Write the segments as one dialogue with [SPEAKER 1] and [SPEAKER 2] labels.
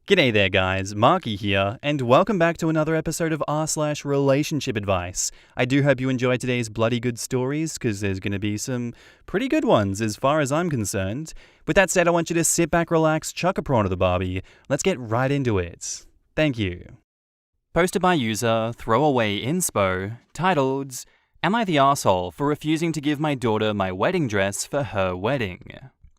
[SPEAKER 1] G'day there guys, Marky here, and welcome back to another episode of r/relationship advice. I do hope you enjoyed today's bloody good stories, because there's going to be some pretty good ones as far as I'm concerned. With that said, I want you to sit back, relax, chuck a prawn to the barbie. Let's get right into it. Thank you. Posted by user Throwaway Inspo, titled, Am I the arsehole for refusing to give my daughter my wedding dress for her wedding?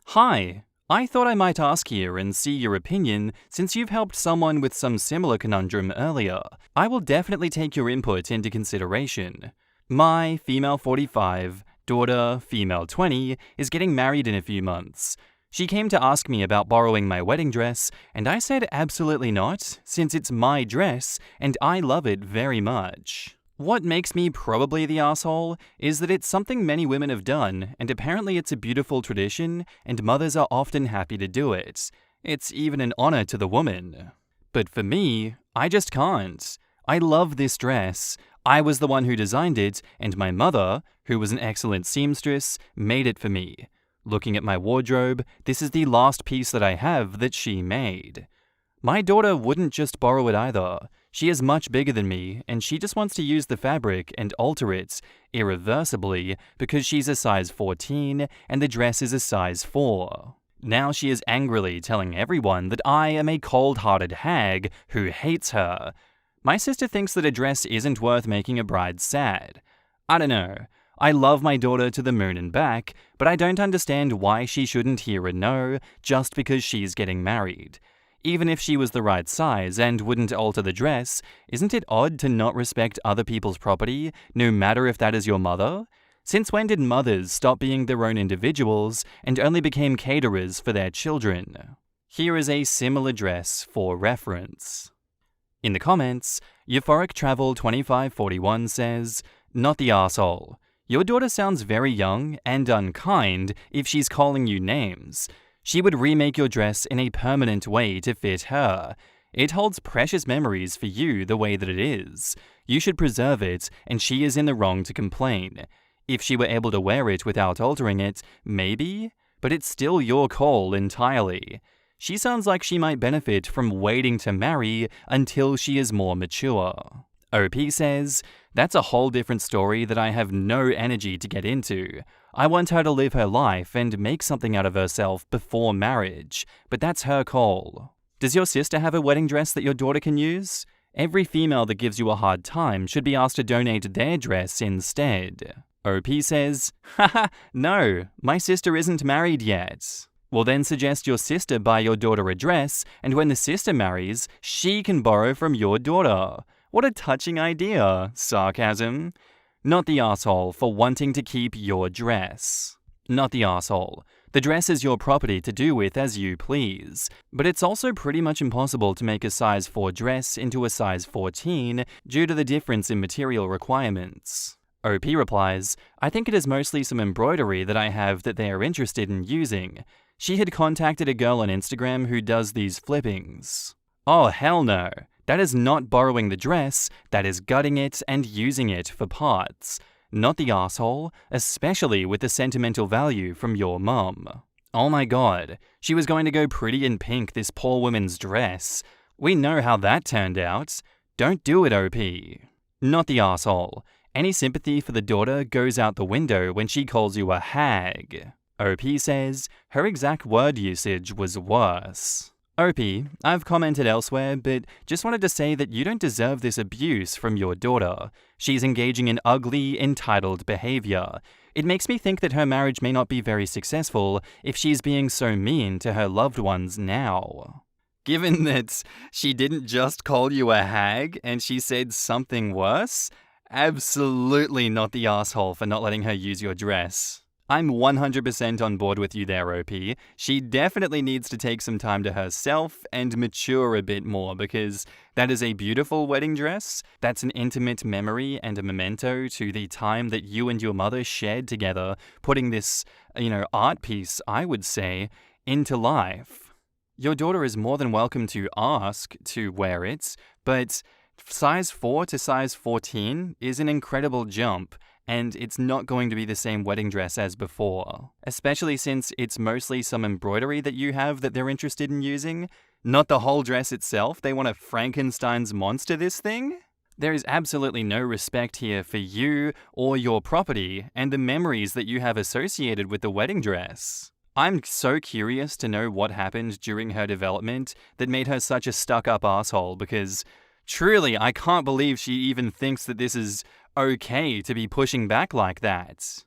[SPEAKER 1] Hi. I thought I might ask here and see your opinion since you've helped someone with some similar conundrum earlier. I will definitely take your input into consideration. My female 45, daughter female 20 is getting married in a few months. She came to ask me about borrowing my wedding dress, and I said absolutely not, since it's my dress and I love it very much. What makes me probably the asshole is that it's something many women have done, and apparently it's a beautiful tradition, and mothers are often happy to do it. It's even an honor to the woman. But for me, I just can't. I love this dress. I was the one who designed it, and my mother, who was an excellent seamstress, made it for me. Looking at my wardrobe, this is the last piece that I have that she made. My daughter wouldn't just borrow it either. She is much bigger than me, and she just wants to use the fabric and alter it irreversibly because she's a size 14 and the dress is a size 4. Now she is angrily telling everyone that I am a cold-hearted hag who hates her. My sister thinks that a dress isn't worth making a bride sad. I don't know. I love my daughter to the moon and back, but I don't understand why she shouldn't hear a no just because she's getting married. Even if she was the right size and wouldn't alter the dress, isn't it odd to not respect other people's property, no matter if that is your mother? Since when did mothers stop being their own individuals and only became caterers for their children? Here is a similar dress for reference. In the comments, Euphoric Travel 2541 says, Not the arsehole. Your daughter sounds very young and unkind if she's calling you names. She would remake your dress in a permanent way to fit her. It holds precious memories for you the way that it is. You should preserve it, and she is in the wrong to complain. If she were able to wear it without altering it, maybe? But it's still your call entirely. She sounds like she might benefit from waiting to marry until she is more mature. OP says, That's a whole different story that I have no energy to get into. I want her to live her life and make something out of herself before marriage, but that's her call. Does your sister have a wedding dress that your daughter can use? Every female that gives you a hard time should be asked to donate their dress instead. OP says, Haha, no, my sister isn't married yet. Well then suggest your sister buy your daughter a dress, and when the sister marries, she can borrow from your daughter. What a touching idea, sarcasm. Not the arsehole for wanting to keep your dress. Not the arsehole. The dress is your property to do with as you please. But it's also pretty much impossible to make a size 4 dress into a size 14 due to the difference in material requirements. OP replies, I think it is mostly some embroidery that I have that they are interested in using. She had contacted a girl on Instagram who does these flippings. Oh hell no. That is not borrowing the dress, that is gutting it and using it for parts. Not the arsehole, especially with the sentimental value from your mum. Oh my god, she was going to go pretty in pink this poor woman's dress. We know how that turned out. Don't do it, OP. Not the arsehole. Any sympathy for the daughter goes out the window when she calls you a hag. OP says her exact word usage was worse. OP, I've commented elsewhere, but just wanted to say that you don't deserve this abuse from your daughter. She's engaging in ugly, entitled behavior. It makes me think that her marriage may not be very successful if she's being so mean to her loved ones now. Given that she didn't just call you a hag and she said something worse, absolutely not the arsehole for not letting her use your dress. I'm 100% on board with you there, OP. She definitely needs to take some time to herself and mature a bit more because that is a beautiful wedding dress. That's an intimate memory and a memento to the time that you and your mother shared together, putting this, art piece, I would say, into life. Your daughter is more than welcome to ask to wear it, but size 4 to size 14 is an incredible jump. And it's not going to be the same wedding dress as before, especially since it's mostly some embroidery that you have that they're interested in using. Not the whole dress itself, they want a Frankenstein's monster this thing? There is absolutely no respect here for you or your property and the memories that you have associated with the wedding dress. I'm so curious to know what happened during her development that made her such a stuck-up asshole, because truly I can't believe she even thinks that this is okay to be pushing back like that.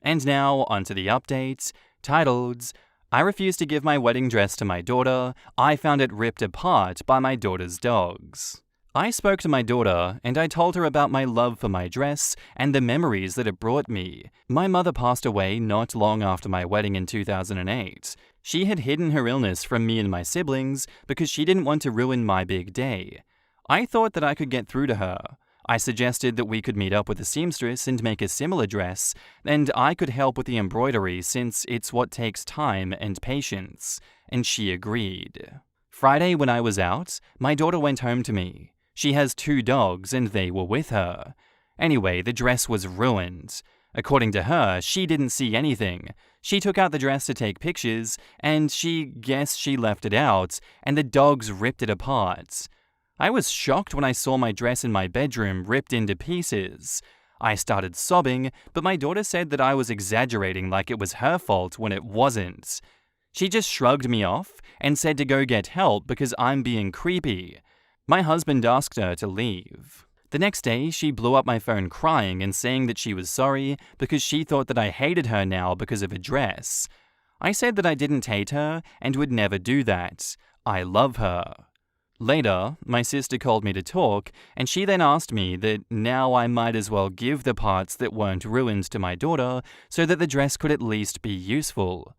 [SPEAKER 1] And now onto the update, titled, I refuse to give my wedding dress to my daughter. I found it ripped apart by my daughter's dogs. I spoke to my daughter and I told her about my love for my dress and the memories that it brought me. My mother passed away not long after my wedding in 2008. She had hidden her illness from me and my siblings because she didn't want to ruin my big day. I thought that I could get through to her. I suggested that we could meet up with a seamstress and make a similar dress, and I could help with the embroidery since it's what takes time and patience, and she agreed. Friday when I was out, my daughter went home to me. She has 2 dogs and they were with her. Anyway, the dress was ruined. According to her, she didn't see anything. She took out the dress to take pictures, and she guessed she left it out, and the dogs ripped it apart. I was shocked when I saw my dress in my bedroom ripped into pieces. I started sobbing, but my daughter said that I was exaggerating like it was her fault when it wasn't. She just shrugged me off and said to go get help because I'm being creepy. My husband asked her to leave. The next day, she blew up my phone crying and saying that she was sorry because she thought that I hated her now because of a dress. I said that I didn't hate her and would never do that. I love her. Later, my sister called me to talk, and she then asked me that now I might as well give the parts that weren't ruined to my daughter so that the dress could at least be useful.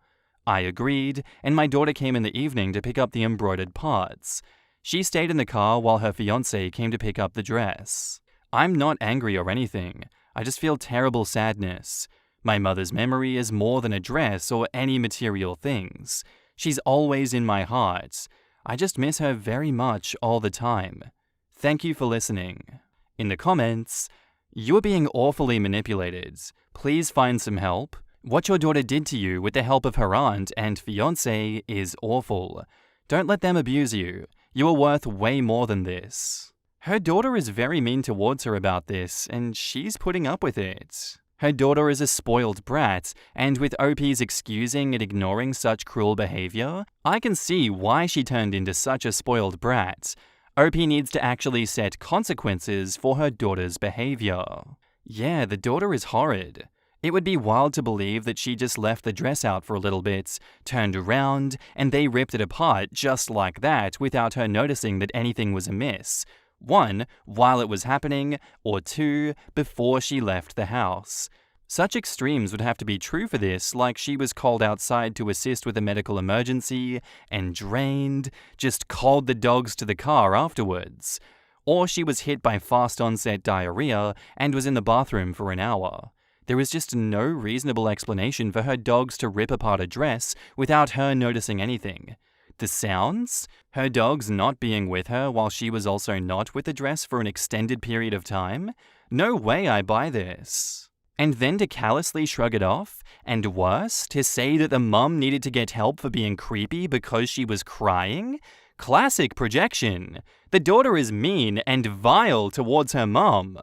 [SPEAKER 1] I agreed, and my daughter came in the evening to pick up the embroidered parts. She stayed in the car while her fiancé came to pick up the dress. I'm not angry or anything. I just feel terrible sadness. My mother's memory is more than a dress or any material things. She's always in my heart. I just miss her very much all the time. Thank you for listening. In the comments, you are being awfully manipulated. Please find some help. What your daughter did to you with the help of her aunt and fiancé is awful. Don't let them abuse you. You are worth way more than this. Her daughter is very mean towards her about this, and she's putting up with it. Her daughter is a spoiled brat, and with OP's excusing and ignoring such cruel behavior, I can see why she turned into such a spoiled brat. OP needs to actually set consequences for her daughter's behavior. Yeah, the daughter is horrid. It would be wild to believe that she just left the dress out for a little bit, turned around, and they ripped it apart just like that without her noticing that anything was amiss. 1, while it was happening, or 2, before she left the house. Such extremes would have to be true for this, like she was called outside to assist with a medical emergency, and drained, just called the dogs to the car afterwards. Or she was hit by fast onset diarrhea and was in the bathroom for an hour. There is just no reasonable explanation for her dogs to rip apart a dress without her noticing anything. The sounds? Her dogs not being with her while she was also not with the dress for an extended period of time? No way I buy this. And then to callously shrug it off, and worse, to say that the mum needed to get help for being creepy because she was crying? Classic projection. The daughter is mean and vile towards her mum.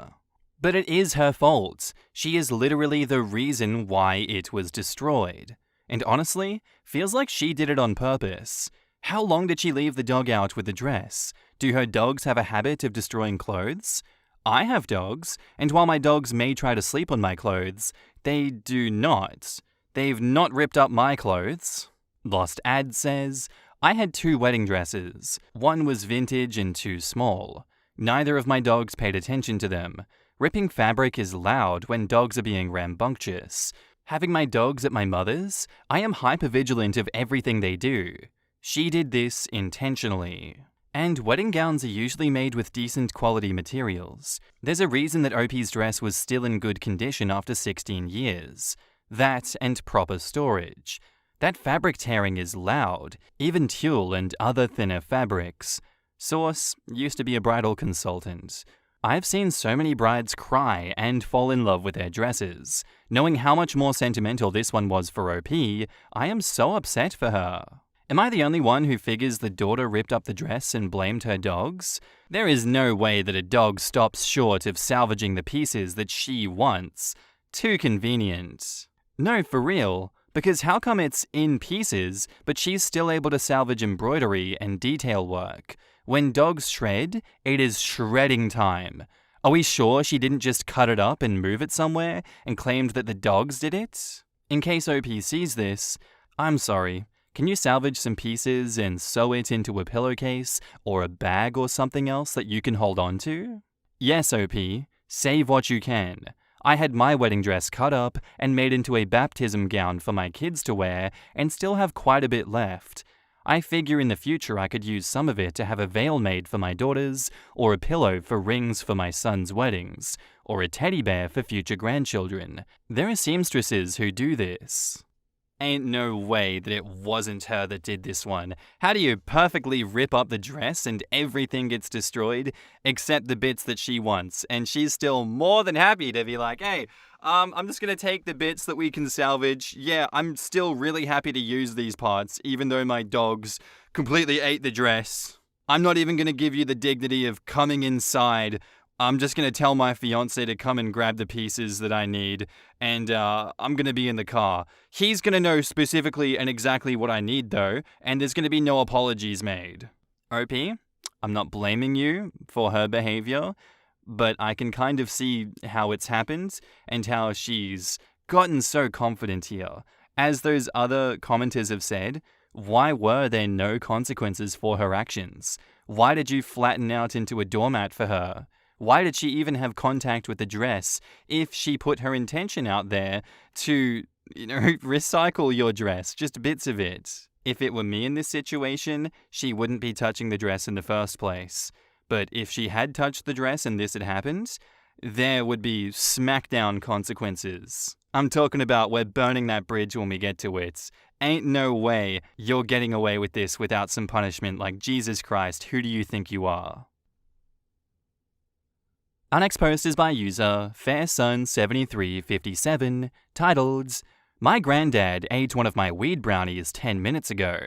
[SPEAKER 1] But it is her fault. She is literally the reason why it was destroyed. And honestly, feels like she did it on purpose. How long did she leave the dog out with the dress? Do her dogs have a habit of destroying clothes? I have dogs, and while my dogs may try to sleep on my clothes, they do not. They've not ripped up my clothes. Lost Ad says, I had 2 wedding dresses. One was vintage and too small. Neither of my dogs paid attention to them. Ripping fabric is loud when dogs are being rambunctious. Having my dogs at my mother's, I am hypervigilant of everything they do. She did this intentionally. And wedding gowns are usually made with decent quality materials. There's a reason that OP's dress was still in good condition after 16 years. That and proper storage. That fabric tearing is loud, even tulle and other thinner fabrics. Source used to be a bridal consultant. I've seen so many brides cry and fall in love with their dresses. Knowing how much more sentimental this one was for OP, I am so upset for her. Am I the only one who figures the daughter ripped up the dress and blamed her dogs? There is no way that a dog stops short of salvaging the pieces that she wants. Too convenient. No, for real. Because how come it's in pieces, but she's still able to salvage embroidery and detail work? When dogs shred, it is shredding time. Are we sure she didn't just cut it up and move it somewhere and claimed that the dogs did it? In case OP sees this, I'm sorry. Can you salvage some pieces and sew it into a pillowcase or a bag or something else that you can hold on to? Yes, OP. Save what you can. I had my wedding dress cut up and made into a baptism gown for my kids to wear and still have quite a bit left. I figure in the future I could use some of it to have a veil made for my daughters, or a pillow for rings for my son's weddings, or a teddy bear for future grandchildren. There are seamstresses who do this. Ain't no way that it wasn't her that did this one. How do you perfectly rip up the dress and everything gets destroyed except the bits that she wants? And she's still more than happy to be like, hey, I'm just going to take the bits that we can salvage. Yeah, I'm still really happy to use these parts, even though my dogs completely ate the dress. I'm not even going to give you the dignity of coming inside. I'm just going to tell my fiancé to come and grab the pieces that I need, and I'm going to be in the car. He's going to know specifically and exactly what I need, though, and there's going to be no apologies made. OP, I'm not blaming you for her behavior, but I can kind of see how it's happened and how she's gotten so confident here. As those other commenters have said, why were there no consequences for her actions? Why did you flatten out into a doormat for her? Why did she even have contact with the dress if she put her intention out there to, recycle your dress, just bits of it? If it were me in this situation, she wouldn't be touching the dress in the first place. But if she had touched the dress and this had happened, there would be smackdown consequences. I'm talking about we're burning that bridge when we get to it. Ain't no way you're getting away with this without some punishment. Like, Jesus Christ, who do you think you are? Our next post is by user FairSun7357, titled, My granddad ate one of my weed brownies 10 minutes ago.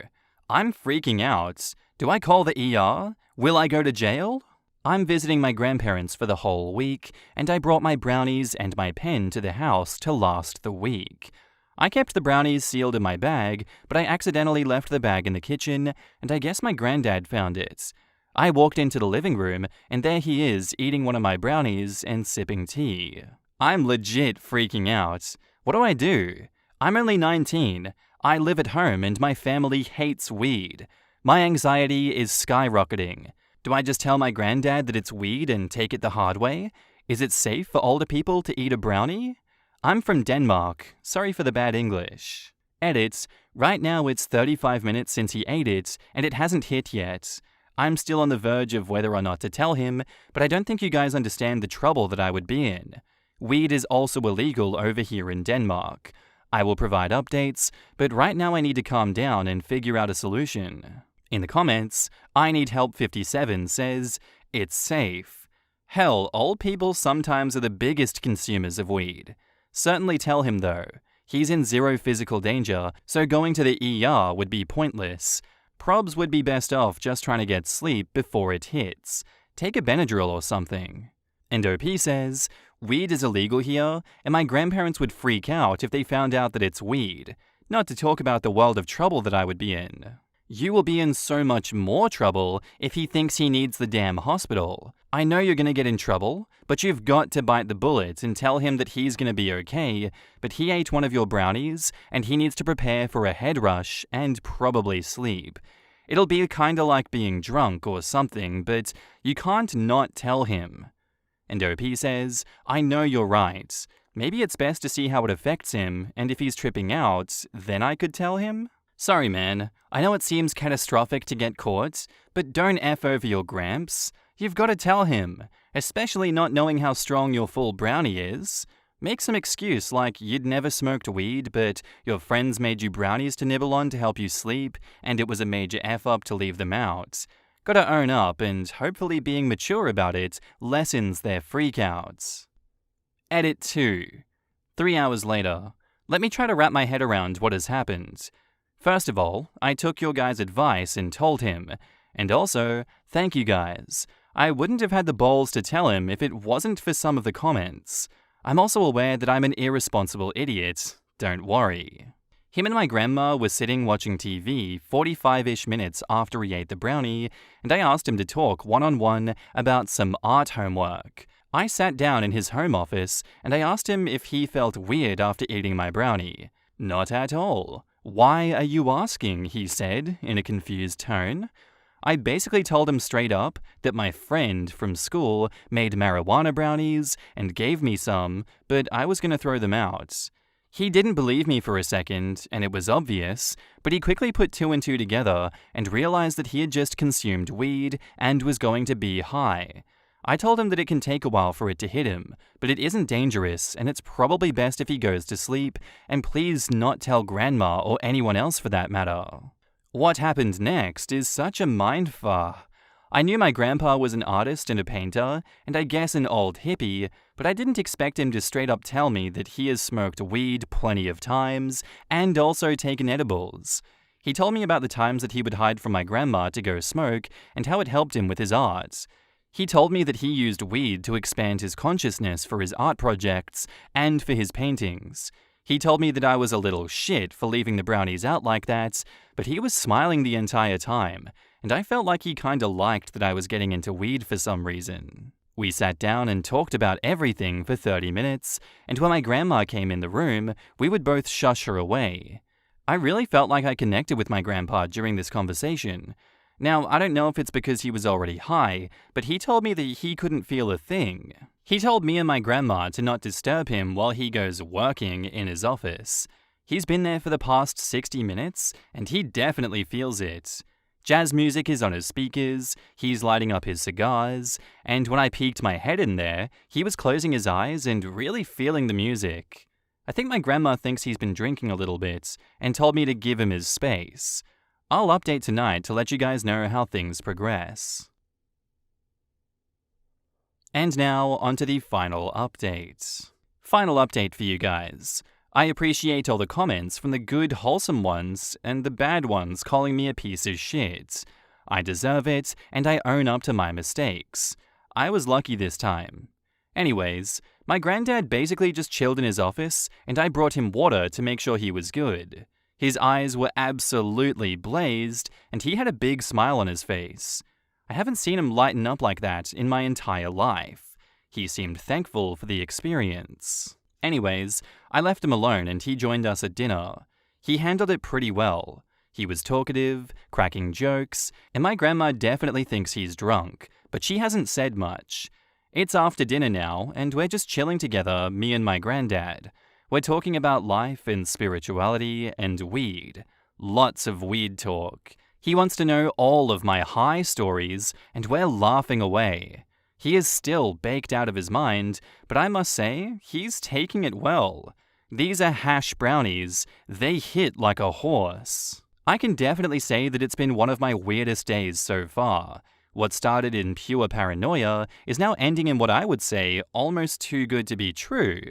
[SPEAKER 1] I'm freaking out. Do I call the ER? Will I go to jail? I'm visiting my grandparents for the whole week, and I brought my brownies and my pen to the house to last the week. I kept the brownies sealed in my bag, but I accidentally left the bag in the kitchen, and I guess my granddad found it. I walked into the living room, and there he is eating one of my brownies and sipping tea. I'm legit freaking out. What do I do? I'm only 19. I live at home, and my family hates weed. My anxiety is skyrocketing. Do I just tell my granddad that it's weed and take it the hard way? Is it safe for older people to eat a brownie? I'm from Denmark. Sorry for the bad English. Edit. Right now it's 35 minutes since he ate it, and it hasn't hit yet. I'm still on the verge of whether or not to tell him, but I don't think you guys understand the trouble that I would be in. Weed is also illegal over here in Denmark. I will provide updates, but right now I need to calm down and figure out a solution. In the comments, I Need Help 57 says, it's safe. Hell, old people sometimes are the biggest consumers of weed. Certainly tell him though. He's in zero physical danger, so going to the ER would be pointless. Probs would be best off just trying to get sleep before it hits. Take a Benadryl or something. And OP says, weed is illegal here, and my grandparents would freak out if they found out that it's weed. Not to talk about the world of trouble that I would be in. You will be in so much more trouble if he thinks he needs the damn hospital. I know you're going to get in trouble, but you've got to bite the bullet and tell him that he's going to be okay, but he ate one of your brownies and he needs to prepare for a head rush and probably sleep. It'll be kinda like being drunk or something, but you can't not tell him. And OP says, I know you're right. Maybe it's best to see how it affects him, and if he's tripping out, then I could tell him? Sorry man, I know it seems catastrophic to get caught, but don't F over your gramps. You've got to tell him, especially not knowing how strong your full brownie is. Make some excuse like you'd never smoked weed, but your friends made you brownies to nibble on to help you sleep, and it was a major F-up to leave them out. Gotta own up, and hopefully being mature about it lessens their freakouts. Edit 2. 3 hours later. Let me try to wrap my head around what has happened. First of all, I took your guys' advice and told him. And also, thank you guys. I wouldn't have had the balls to tell him if it wasn't for some of the comments. I'm also aware that I'm an irresponsible idiot. Don't worry. Him and my grandma were sitting watching TV 45-ish minutes after he ate the brownie, and I asked him to talk one-on-one about some art homework. I sat down in his home office, and I asked him if he felt weird after eating my brownie. Not at all. Why are you asking? He said, in a confused tone. I basically told him straight up that my friend from school made marijuana brownies and gave me some, but I was going to throw them out. He didn't believe me for a second, and it was obvious, but he quickly put two and two together and realized that he had just consumed weed and was going to be high. I told him that it can take a while for it to hit him, but it isn't dangerous, and it's probably best if he goes to sleep, and please not tell Grandma or anyone else for that matter. What happened next is such a mindfuck. I knew my grandpa was an artist and a painter, and I guess an old hippie, but I didn't expect him to straight up tell me that he has smoked weed plenty of times, and also taken edibles. He told me about the times that he would hide from my grandma to go smoke, and how it helped him with his art. He told me that he used weed to expand his consciousness for his art projects and for his paintings. He told me that I was a little shit for leaving the brownies out like that, but he was smiling the entire time, and I felt like he kinda liked that I was getting into weed for some reason. We sat down and talked about everything for 30 minutes, and when my grandma came in the room, we would both shush her away. I really felt like I connected with my grandpa during this conversation. Now, I don't know if it's because he was already high, but he told me that he couldn't feel a thing. He told me and my grandma to not disturb him while he goes working in his office. He's been there for the past 60 minutes, and he definitely feels it. Jazz music is on his speakers, he's lighting up his cigars, and when I peeked my head in there, he was closing his eyes and really feeling the music. I think my grandma thinks he's been drinking a little bit, and told me to give him his space. I'll update tonight to let you guys know how things progress. And now, onto the final update. Final update for you guys. I appreciate all the comments from the good, wholesome ones and the bad ones calling me a piece of shit. I deserve it, and I own up to my mistakes. I was lucky this time. Anyways, my granddad basically just chilled in his office, and I brought him water to make sure he was good. His eyes were absolutely blazed, and he had a big smile on his face. I haven't seen him lighten up like that in my entire life. He seemed thankful for the experience. Anyways, I left him alone and he joined us at dinner. He handled it pretty well. He was talkative, cracking jokes, and my grandma definitely thinks he's drunk, but she hasn't said much. It's after dinner now, and we're just chilling together, me and my granddad. We're talking about life and spirituality and weed. Lots of weed talk. He wants to know all of my high stories, and we're laughing away. He is still baked out of his mind, but I must say, he's taking it well. These are hash brownies. They hit like a horse. I can definitely say that it's been one of my weirdest days so far. What started in pure paranoia is now ending in what I would say almost too good to be true.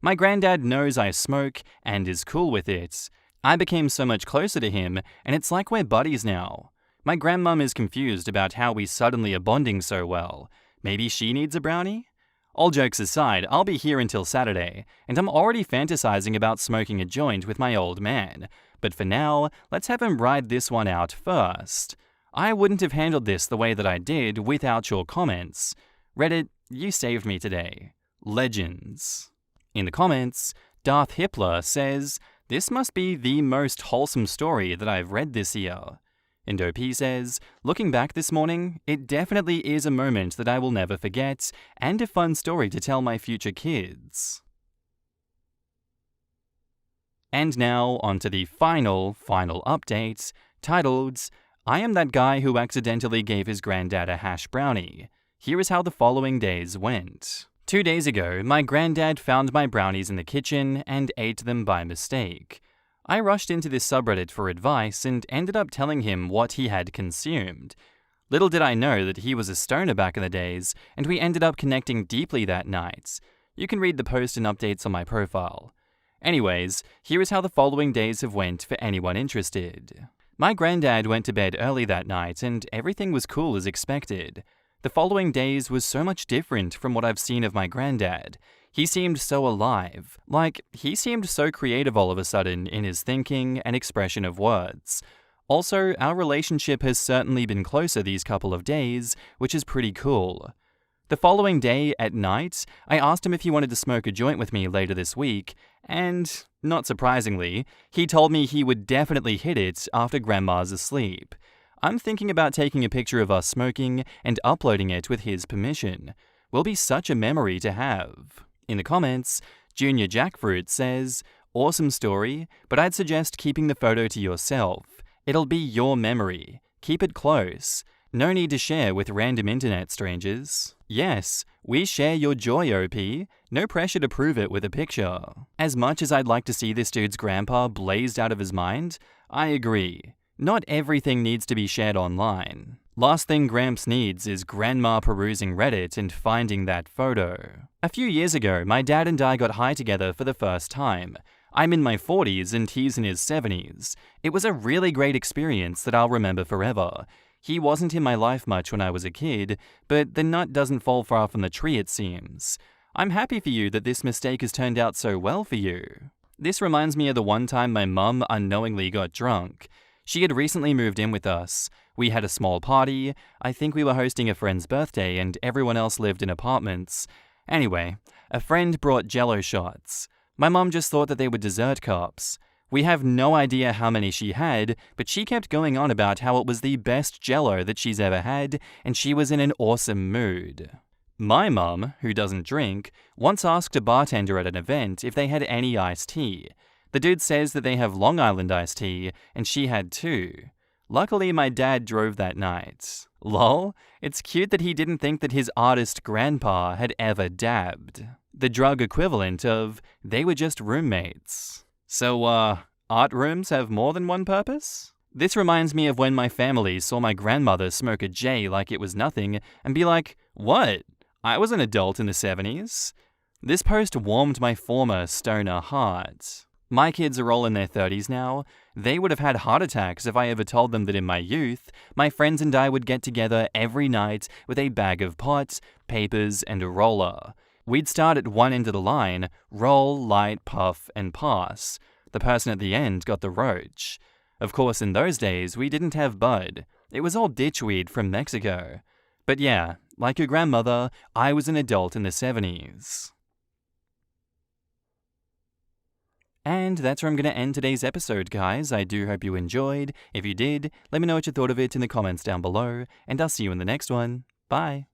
[SPEAKER 1] My granddad knows I smoke and is cool with it. I became so much closer to him, and it's like we're buddies now. My grandmum is confused about how we suddenly are bonding so well. Maybe she needs a brownie? All jokes aside, I'll be here until Saturday, and I'm already fantasizing about smoking a joint with my old man. But for now, let's have him ride this one out first. I wouldn't have handled this the way that I did without your comments. Reddit, you saved me today. Legends. In the comments, Darth Hippler says, "This must be the most wholesome story that I've read this year." Indopi says, "Looking back this morning, it definitely is a moment that I will never forget, and a fun story to tell my future kids." And now, onto the final update, titled, "I am that guy who accidentally gave his granddad a hash brownie. Here is how the following days went." 2 days ago, my granddad found my brownies in the kitchen and ate them by mistake. I rushed into this subreddit for advice and ended up telling him what he had consumed. Little did I know that he was a stoner back in the days, and we ended up connecting deeply that night. You can read the post and updates on my profile. Anyways, here is how the following days have went for anyone interested. My granddad went to bed early that night and everything was cool as expected. The following days was so much different from what I've seen of my granddad. He seemed so alive. Like, he seemed so creative all of a sudden in his thinking and expression of words. Also, our relationship has certainly been closer these couple of days, which is pretty cool. The following day, at night, I asked him if he wanted to smoke a joint with me later this week, and, not surprisingly, he told me he would definitely hit it after Grandma's asleep. I'm thinking about taking a picture of us smoking and uploading it with his permission. Will be such a memory to have. In the comments, Junior Jackfruit says, "Awesome story, but I'd suggest keeping the photo to yourself. It'll be your memory. Keep it close. No need to share with random internet strangers." Yes, we share your joy, OP. No pressure to prove it with a picture. As much as I'd like to see this dude's grandpa blazed out of his mind, I agree. Not everything needs to be shared online. Last thing Gramps needs is grandma perusing Reddit and finding that photo. A few years ago, my dad and I got high together for the first time. I'm in my 40s and he's in his 70s. It was a really great experience that I'll remember forever. He wasn't in my life much when I was a kid, but the nut doesn't fall far from the tree, it seems. I'm happy for you that this mistake has turned out so well for you. This reminds me of the one time my mum unknowingly got drunk. She had recently moved in with us. We had a small party. I think we were hosting a friend's birthday and everyone else lived in apartments. Anyway, a friend brought Jell-O shots. My mum just thought that they were dessert cups. We have no idea how many she had, but she kept going on about how it was the best Jell-O that she's ever had, and she was in an awesome mood. My mum, who doesn't drink, once asked a bartender at an event if they had any iced tea. The dude says that they have Long Island iced tea, and she had 2. Luckily, my dad drove that night. Lol, it's cute that he didn't think that his artist grandpa had ever dabbed. The drug equivalent of, they were just roommates. So, art rooms have more than one purpose? This reminds me of when my family saw my grandmother smoke a J like it was nothing and be like, "What? I was an adult in the 70s?" This post warmed my former stoner heart. My kids are all in their 30s now. They would have had heart attacks if I ever told them that in my youth, my friends and I would get together every night with a bag of pot, papers, and a roller. We'd start at one end of the line, roll, light, puff, and pass. The person at the end got the roach. Of course, in those days, we didn't have bud. It was all ditchweed from Mexico. But yeah, like your grandmother, I was an adult in the 70s. And that's where I'm going to end today's episode, guys. I do hope you enjoyed. If you did, let me know what you thought of it in the comments down below, and I'll see you in the next one. Bye.